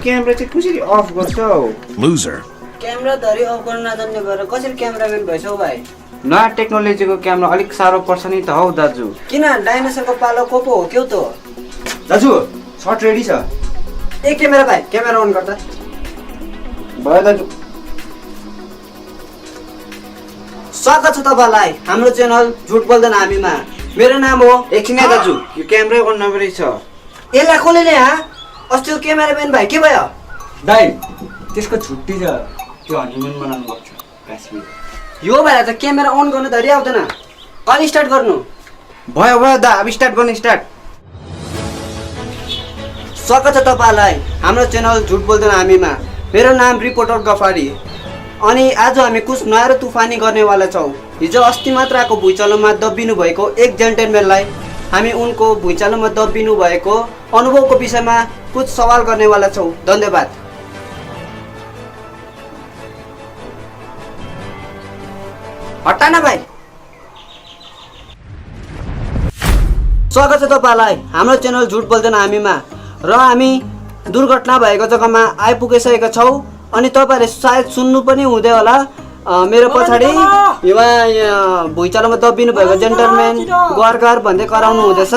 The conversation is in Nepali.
क्यामेरा चाहिँ कसरी अफ गर्छौ? Loser. क्यामेरा धरि अफ गर्न नजान्ने भएर कसरी क्यामेराम्यान भइसौ भाइ? नयाँ टेक्नोलोजीको क्यामेरा अलिक साह्रो पर्छ नि त हौ दाजु। किन डाइनोसरको पालो को पो हो क्यौ त? दाजु सर्ट रेडी छ। ए क्यामेरा भाइ क्यामेरा अन गर्दा भयो दाजु। स्वागत छ तपाईलाई हाम्रो च्यानल झुट बोल्दैन हामीमा। मेरो नाम हो एकछिन है दाजु, यो क्यामेरै अन नगरी छ। यसलाई खोले नि अस्तिको क्यामेराम्यान भाइ के भयो? दाइ त्यसको छुट्टी छ, त्यो हनिमुन मनाउनु पर्छ काश्मीर। यो भाइ त क्यामेरा अन गर्न धरि आउँदैन। कहिले स्टार्ट गर्नु? भयो भयो दा, अब स्टार्ट गर्ने स्टार्ट। स्वागत छ तपाईलाई हाम्रो च्यानल झुट बोल्दैन हामीमा। मेरो नाम रिपोर्टर गफारी अनि आज हामी कुछ नयाँ र तुफानी गर्नेवाला छौँ। हिजो अस्ति मात्र आएको भुइँचालोमा दबिनु भएको एक जेन्टलम्यानलाई हामी उनको भुइँचालोमा दबिनु भएको अनुभवको विषयमा कुछ सवाल गर्नेवाला छौँ। धन्यवाद। हटाना भाइ। स्वागत छ तपाईलाई हाम्रो च्यानल झुट बोल्दैन हामीमा र हामी दुर्घटना भएको जग्गामा आइपुगिसकेका छौँ अनि तपाईहरुले सायद सुन्नु पनि हुँदै होला। मेरो पछाडि भुइँचालोमा दबिनु भएको जेन्टलम्यान घर घर भन्दै कराउनु हुँदैछ।